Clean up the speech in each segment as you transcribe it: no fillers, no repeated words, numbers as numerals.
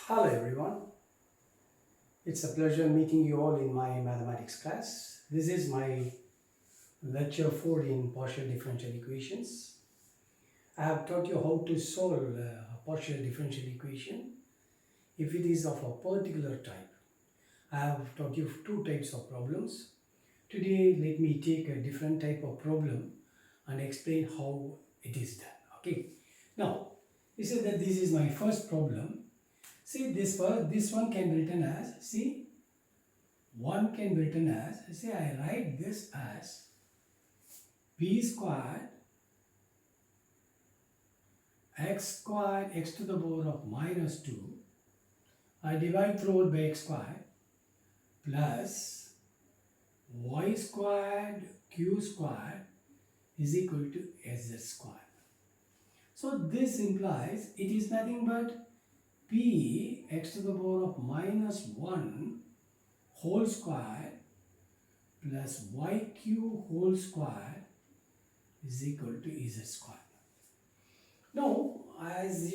Hello everyone, it's a pleasure meeting you all in my mathematics class. This is my lecture 4 in partial differential equations. I have taught you how to solve a partial differential equation if it is of a particular type. I have taught you two types of problems. Today let me take a different type of problem and explain how it is done. Okay. Now, you say that this is my first problem. See this one can be written as, see, one can be written as, say I write this as b squared x to the power of minus 2, I divide through by x squared plus y squared q squared is equal to sz squared. So this implies it is nothing but p x to the power of minus 1 whole square plus yq whole square is equal to z square. Now, as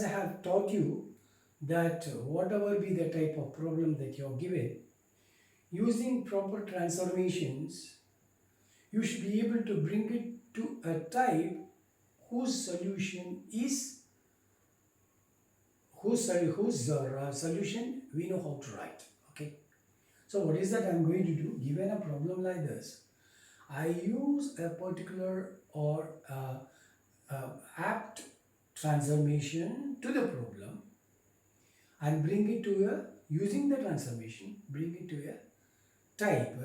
I have taught you that whatever be the type of problem that you are given, using proper transformations, you should be able to bring it to a type whose solution is solution we know how to write. Okay. So what is that I am going to do? Given a problem like this, I use a particular or apt transformation to the problem and bring it to a, using the transformation, bring it to a type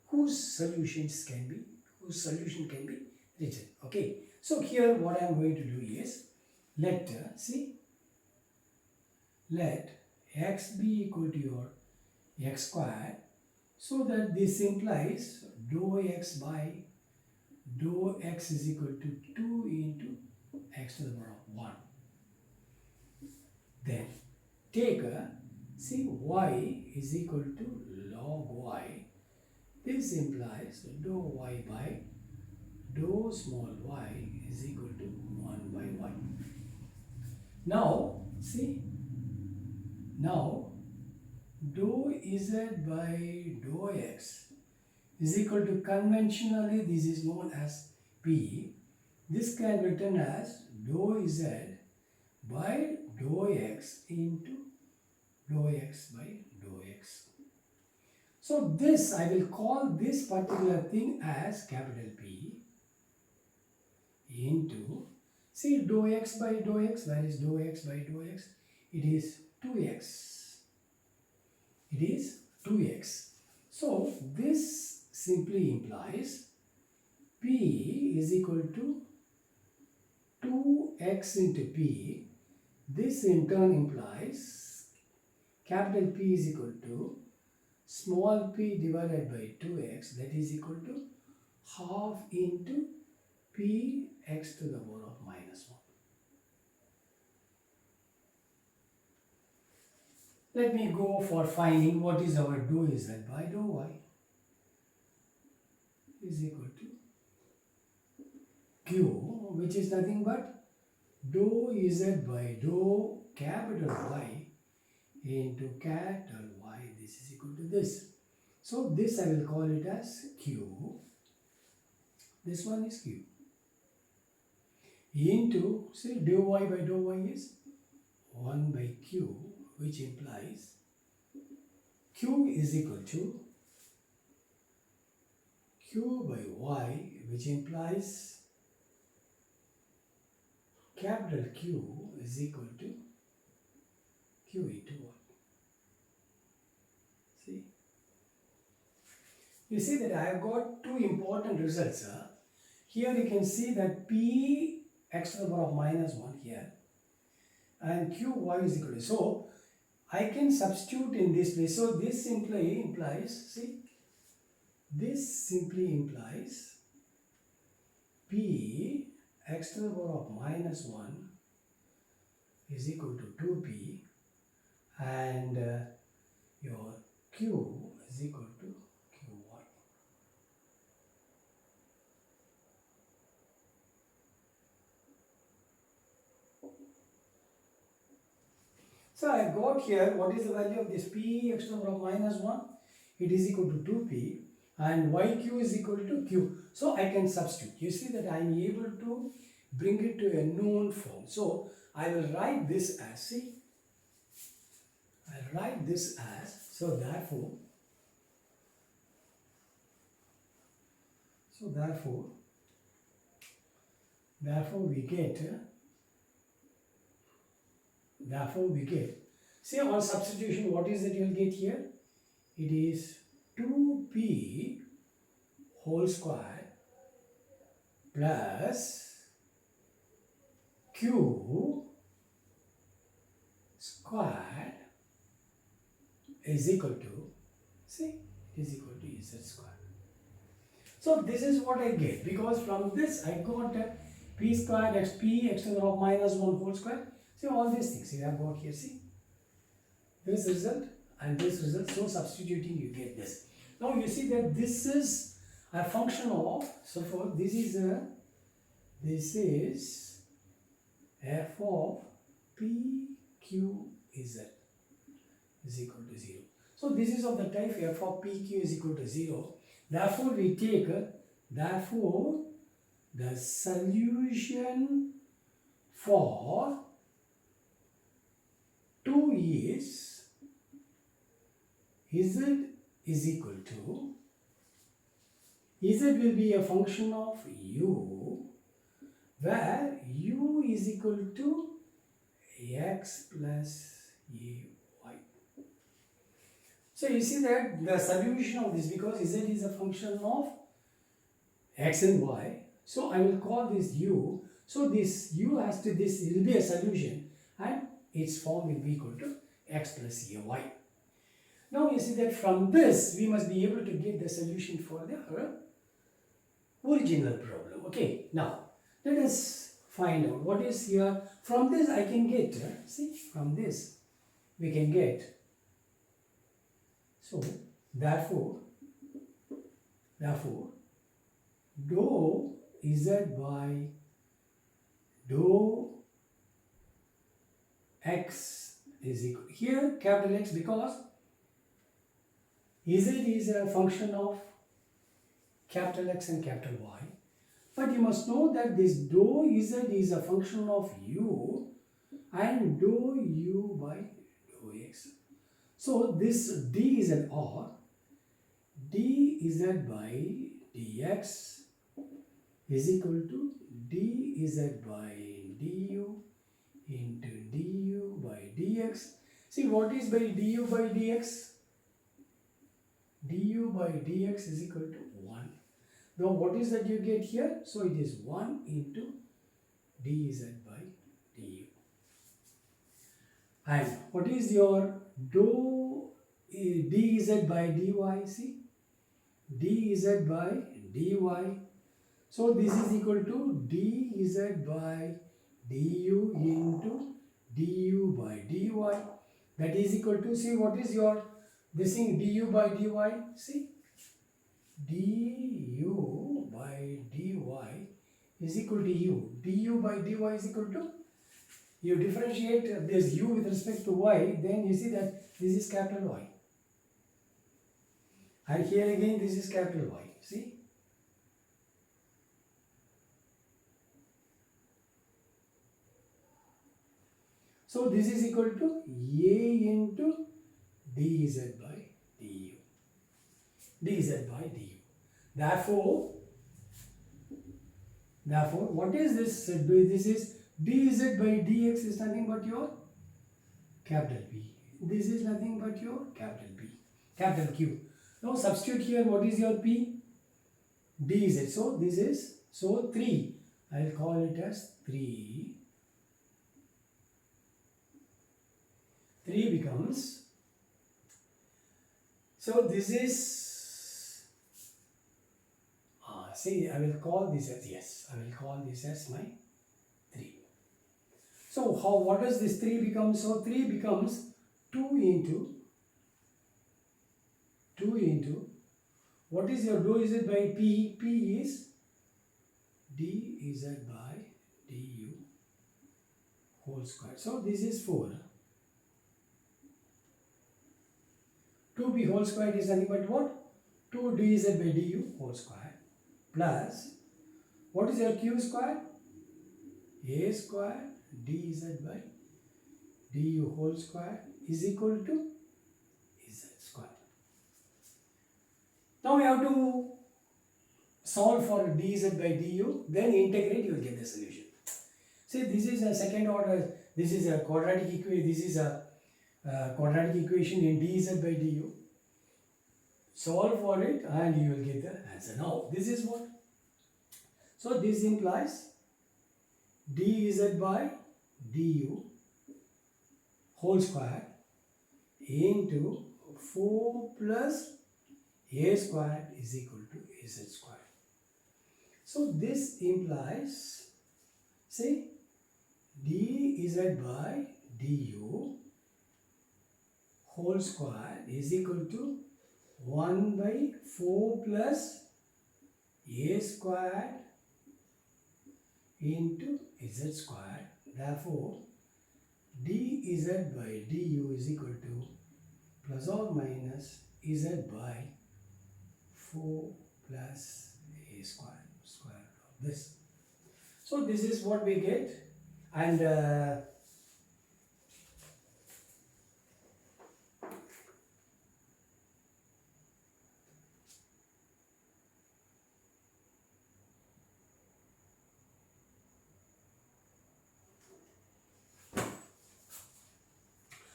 whose solution can be written. Okay. So here what I am going to do is, let x be equal to your x squared, so that this implies dou x by dou x is equal to 2 into x to the power of 1. Then take y is equal to log y. This implies dou y by dou small y is equal to 1 by y. Now now dou z by dou x is equal to, conventionally this is known as p. This can be written as dou z by dou x into dou x by dou x. So this, I will call this particular thing as capital P into, see, dou x by dou x, where is dou x by dou x? It is 2x. It is 2x. So this simply implies P is equal to 2x into P. This in turn implies capital P is equal to small p divided by 2x, that is equal to half into p x to the power of minus 1. Let me go for finding what is our dou z by dou y is equal to q, which is nothing but dou z by dou capital Y into capital Y. This is equal to this. So this I will call it as q. This one is q. Into, say, dou y by dou y is 1 by q, which implies q is equal to q by y, which implies capital Q is equal to q into what? See? You see that I have got two important results. Here you can see that p x to the power of minus 1 here and q y is equal to, so I can substitute in this place. So this simply implies, see, this simply implies p x to the power of minus 1 is equal to 2p and your q is equal to qy. So I got here what is the value of this p x to the power of minus 1? It is equal to 2p and yq is equal to q. So I can substitute. You see that I am able to bring it to a known form. So I will write this as, see, I write this as, so therefore we get, see, on substitution, what is that you will get here? It is 2p whole square plus q squared is equal to, see, is equal to z squared. So this is what I get, because from this I got p squared x p x to the power of minus 1 whole square. See, all these things you have got here, see, this result and this result. So substituting you get this. Now you see that this is a function of, so for this is f of p q z is equal to 0. So this is of the type f of p q is equal to 0. Therefore we take, therefore the solution for 2 is z is equal to, z will be a function of u, where u is equal to x plus ay. So you see that the solution of this, because z is a function of x and y, so I will call this u. So this u has to, this will be a solution and its form will be equal to x plus ay. Now you see that from this we must be able to get the solution for the original problem. Okay, now let us find out what is here. From this I can get, see, from this we can get, so therefore dou z by dou x is equal, here capital X, because z is a function of capital X and capital Y. But you must know that this dou z is a function of u and dou u by dou x. So this dz or dz by dx is equal to dz by du into du by dx. See, what is by du by dx? Du by dx is equal to 1. Now what is that you get here? So it is 1 into dz by du. And what is your dou dz by dy? See, dz by dy. So this is equal to dz by du into du by dy. That is equal to, see, what is your this thing, du by dy? See, du by dy is equal to u. Du by dy is equal to, you differentiate this u with respect to y, then you see that this is capital Y. And here again this is capital Y. See? So this is equal to a into dz by du. Dz by du. Therefore, what is this? This is dz by dx is nothing but your capital P. This is nothing but your capital P, capital Q. Now substitute here, what is your P? Dz. So this is, so 3. I will call it as 3. 3 becomes, so this is, see, I will call this as, yes, I will call this as my 3. So how, what does this 3 become? So 3 becomes 2 into, what is your dou z by P? P is dz by du whole square. So this is 4. 2b whole square is nothing but what? 2 dz by du whole square plus, what is your q square? A square dz by du whole square is equal to z square. Now we have to solve for dz by du, then integrate, you will get the solution. See, this is a second order, this is a quadratic equation, this is a quadratic equation in dz by du. Solve for it and you will get the answer. Now, this is what? So, this implies dz by du whole square into 4 plus a square is equal to az square. So, this implies, say, dz by du whole square is equal to 1 by 4 plus a squared into z squared. Therefore, dz by du is equal to plus or minus z by 4 plus a square root of this. So this is what we get, and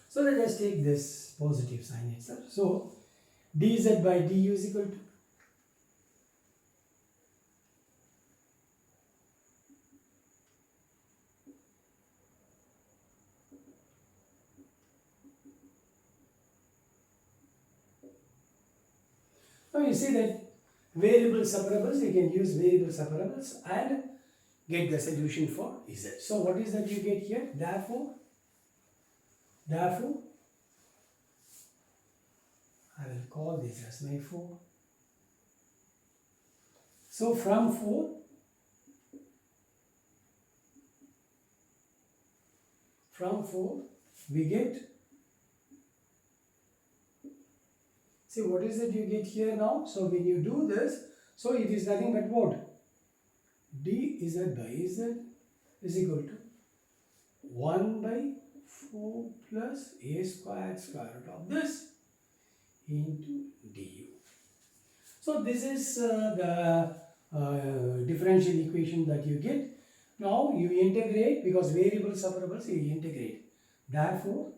so let us take this positive sign itself. So dz by du is equal to, now you see that variable separables, you can use variable separables and get the solution for z. So what is that you get here? Therefore, I will call this as my 4. So from 4, we get, see what is it you get here now? So when you do this, so it is nothing but what? dz by z is equal to 1 by 4 plus a square root of this into du. So this is the differential equation that you get. Now you integrate, because variable separables you integrate. Therefore,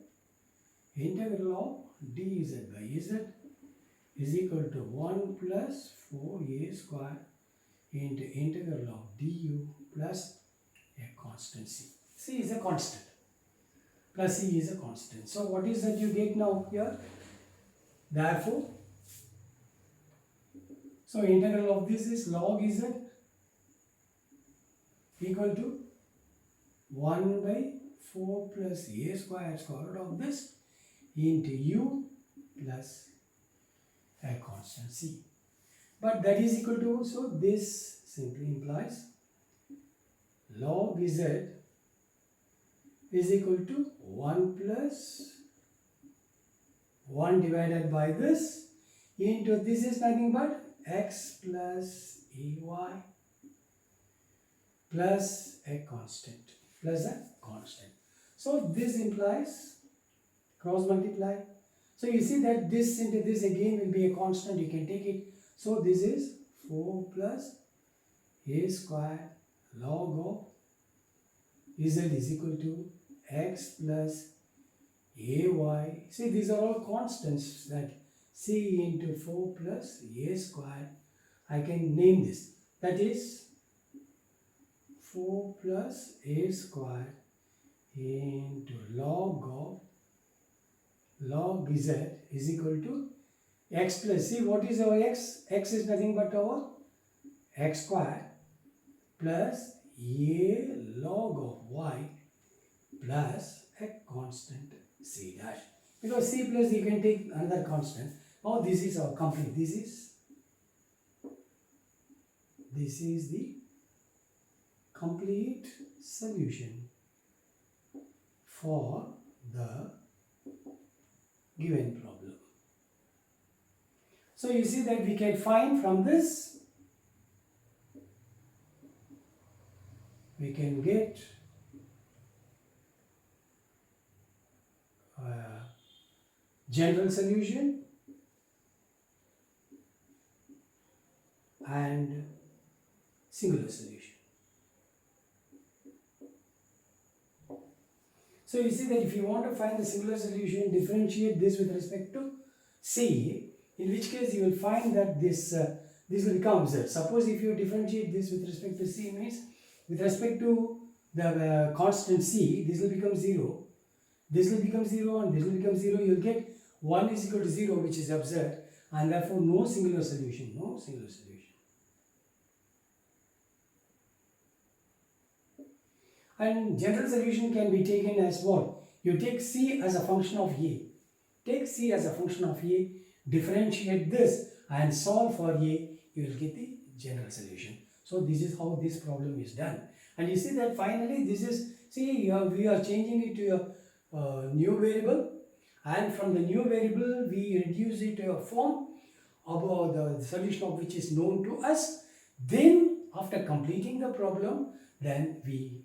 integral of dz by z is equal to 1 plus 4a square into integral of du plus a constant c. C is a constant. Plus c is a constant. So what is that you get now here? Therefore, so integral of this is log z equal to 1 by 4 plus a square root of this into u plus a constant c. But that is equal to, so this simply implies log z is equal to 1 plus 1 divided by this into, this is nothing but x plus ay plus a constant, So this implies cross multiply. So you see that this into this again will be a constant, you can take it. So this is 4 plus a square log of z is equal to x plus ay. See, these are all constants, that c into 4 plus a square. I can name this. That is 4 plus a square into log z is equal to x plus, see what is our x? X is nothing but our x square plus a log of y plus a constant c dash. Because c plus you can take another constant. Now this is our complete, this is the complete solution for the given problem. So you see that we can find from this, we can get general solution and singular solution. So you see that if you want to find the singular solution, differentiate this with respect to C, in which case you will find that this will become Z. Suppose if you differentiate this with respect to C, means with respect to the constant C, this will become 0, this will become 0 and this will become 0, you will get 1 is equal to 0, which is absurd, and therefore no singular solution, no singular solution. And general solution can be taken as what? You take C as a function of A. Take C as a function of A, differentiate this and solve for A, you will get the general solution. So this is how this problem is done. And you see that finally this is, see we are changing it to a new variable, and from the new variable we reduce it to a form about the solution of which is known to us. Then after completing the problem, then we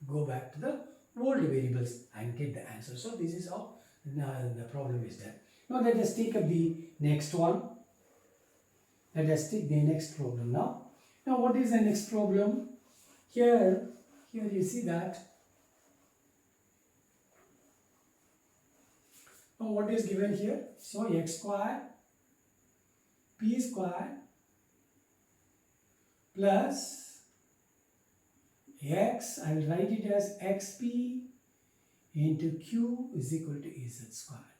go back to the old variables and get the answer. So this is how the problem is done. Now let us take up the next one. Let us take the next problem now. Now what is the next problem? Here you see that. Now what is given here? So x square p square plus x, I will write it as xp into q is equal to z square.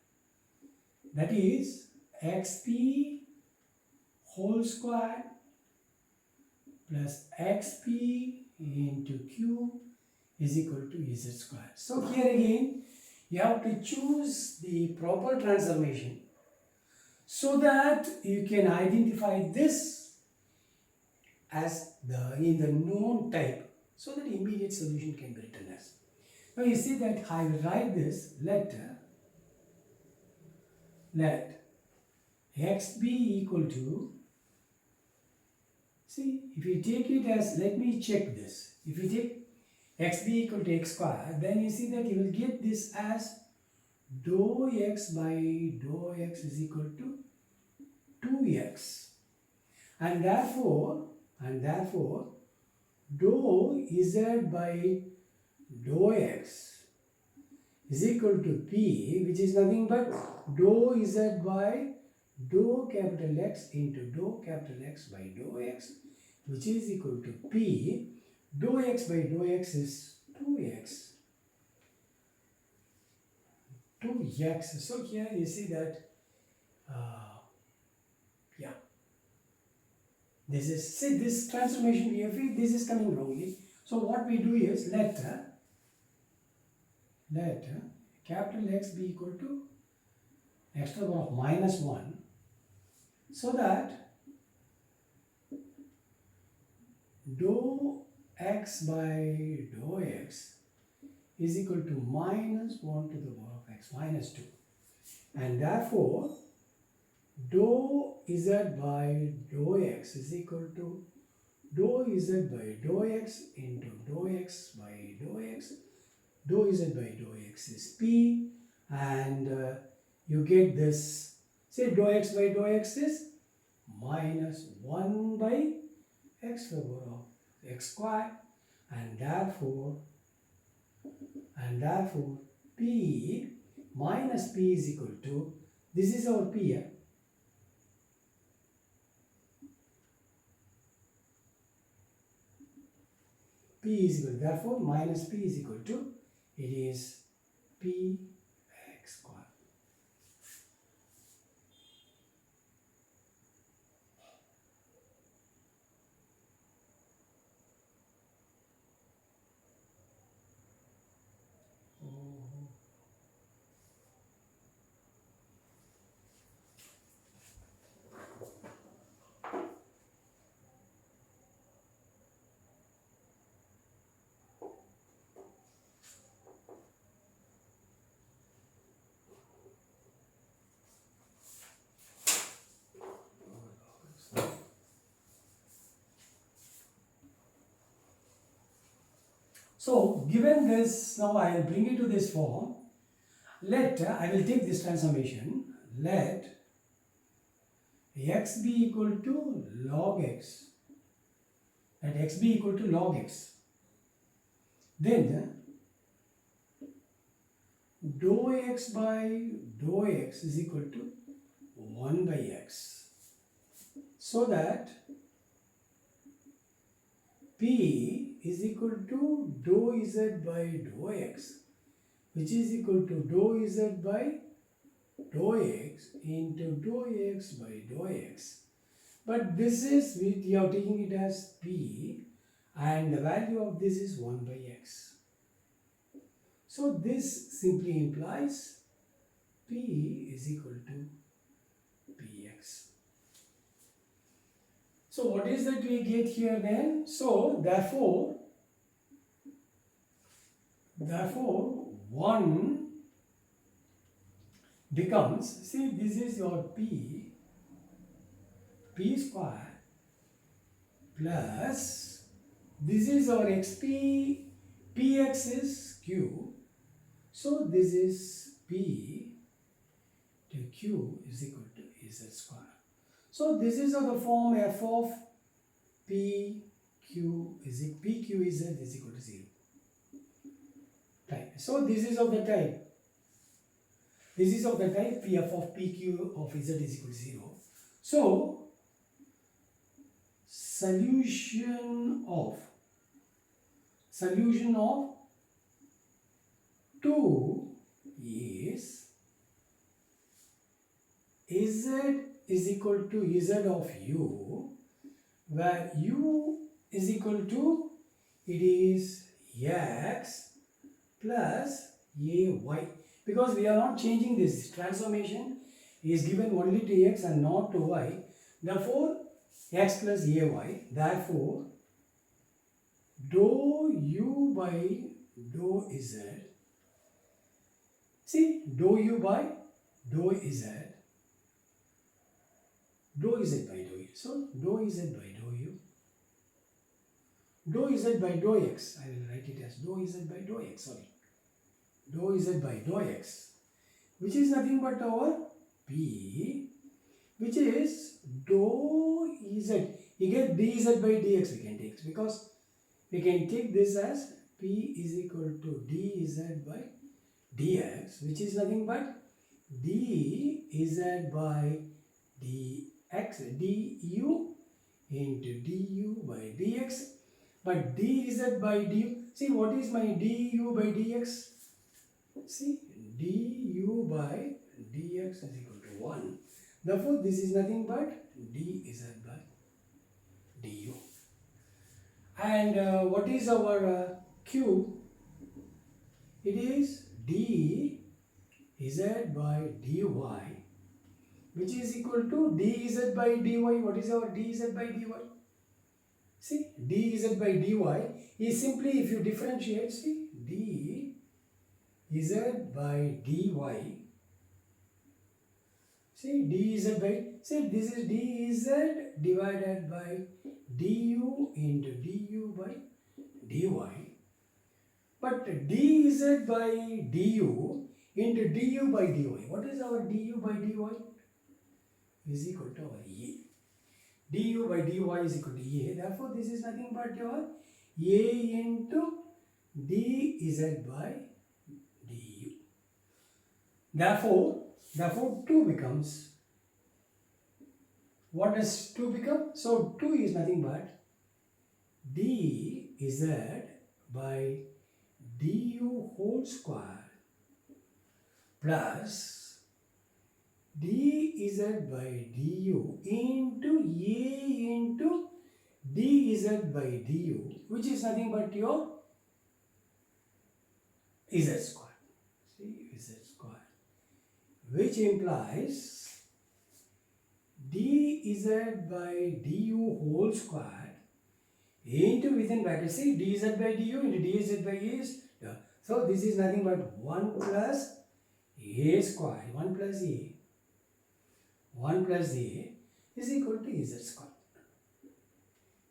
That is xp whole square plus xp into q is equal to z square. So here again you have to choose the proper transformation so that you can identify this as in the known type, so that immediate solution can be written as. Now you see that I will write this, let x be equal to, see if you take it as, let me check this, if you take x be equal to x square, then you see that you will get this as dou x by dou x is equal to 2x, and therefore dou z by dou x is equal to p, which is nothing but dou z by dou capital X into dou capital X by dou x, which is equal to p. Dou x by dou x is 2x. 2x. So here you see that, yeah. This is, see this transformation VFE, this is coming wrongly. So what we do is let capital X be equal to x to the power of minus 1, so that dou x by dou x is equal to minus 1 to the power of x minus 2, and therefore dou z by dou x is equal to dou z by dou x into dou x by dou x. Dou z by dou x is p, and you get this, say dou x by dou x is minus 1 by x to the power of x square, and therefore p minus p is equal to, this is our p here, p is equal, therefore minus p is equal to, it is p x square. So given this, now I will bring it to this form. Let, I will take this transformation. Let x be equal to log x. Let x be equal to log x. Then dou x by dou x is equal to 1 by x. So that P is equal to dou z by dou x, which is equal to dou z by dou x into dou x by dou x. But this is, we are taking it as P, and the value of this is 1 by x. So this simply implies P is equal to Px. So what is that we get here then? So therefore 1 becomes, see, this is your P square plus, this is our xp, Px is Q. So this is P to Q is equal to Z square. So this is of the form f of PQ is equal to 0. Right. So this is of the type. This is of the type Pf of PQ of Z is equal to 0. So solution of 2 is Z is equal to Z of U, where U is equal to, it is x plus ay, because we are not changing this. Transformation is given only to x and not to y. Therefore x plus ay, therefore dou u by dou z, see, dou u by dou z, dou z by dou u. So dou z by dou u, dou z by dou x, I will write it as dou z by dou x, sorry, dou z by dou x, which is nothing but our P, which is dou z. You get dz by dx we can take, because we can take this as P is equal to dz by dx, which is nothing but dz by dx du into du by dx. But dz by du, see, what is my du by dx? See, du by dx is equal to 1. Therefore this is nothing but dz by du. And what is our q? It is dz by dy, which is equal to dz by dy. What is our dz by dy? See, dz by dy is simply, if you differentiate, see, dz by dy. See, dz by, see, this is dz divided by du into du by dy. But dz by du into du by dy, what is our du by dy? Is equal to our a. Du by dy is equal to a. Therefore, this is nothing but your a into dz by du. Therefore 2 becomes, what does 2 become? So 2 is nothing but dz by du whole square plus dz by du into a into dz by du, which is nothing but your z square. See, z square, which implies dz by du whole square into, within bracket, see, dz by du into dz by a is, so this is nothing but 1 plus a square, 1 plus a is equal to z square.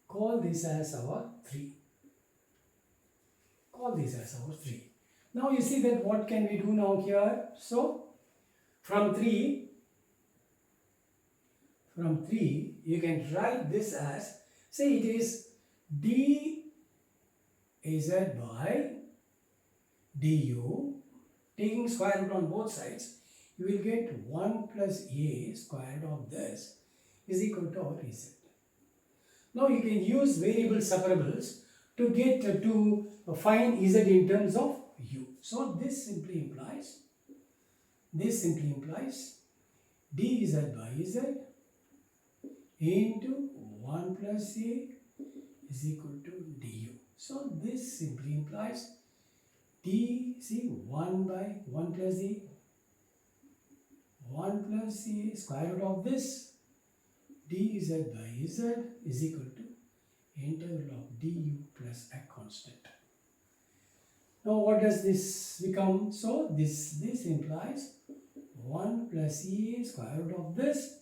Call this as our 3. Call this as our 3. Now you see that what can we do now here? So from 3 you can write this as, say it is d az by du, taking square root on both sides, you will get 1 plus a square root of this is equal to our z. Now you can use variable separables to get to find z in terms of u. So this simply implies dz by z into 1 plus a is equal to du. So this simply implies 1 by 1 plus a square root of this dz by z is equal to integral of du plus a constant. Now what does this become? So this implies 1 plus a square root of this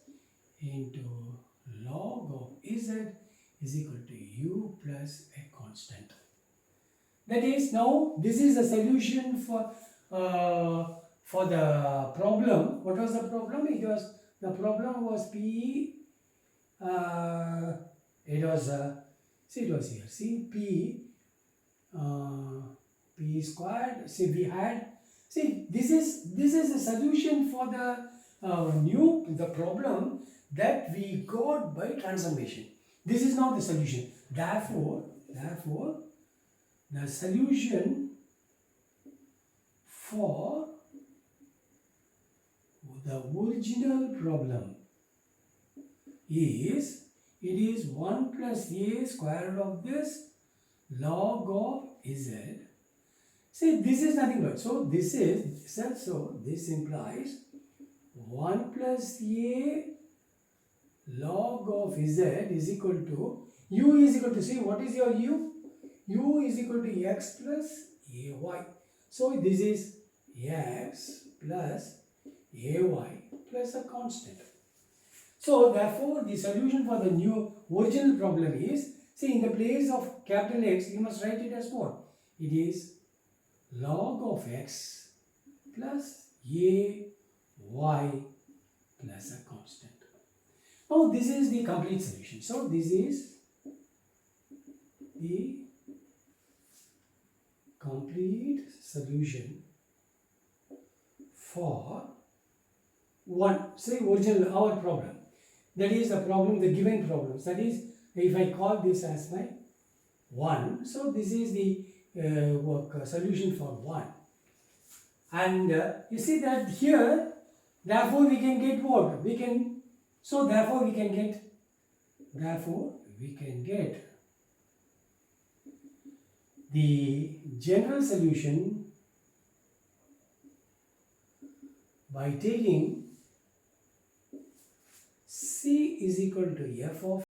into log of z is equal to u plus a constant. That is, now this is the solution for the problem. What was the problem? The problem was p. It was here. See p squared. See we had. See this is a solution for the the problem that we got by transformation. This is not the solution. Therefore, the solution for the original problem is, it is 1 plus a square root of this log of z. See, this is nothing but, so this implies 1 plus a log of z is equal to, u is equal to, see what is your u? U is equal to x plus ay. So this is x plus ay plus a constant. So therefore the solution for the original problem is, see in the place of capital X you must write it as what? It is log of x plus a y plus a constant. Now this is the complete solution. So this is the complete solution for original our problem. That is the problem, the given problems. That is, if I call this as my 1, so this is the solution for 1. And you see that here, therefore we can get what? Therefore we can get the general solution by taking C is equal to f of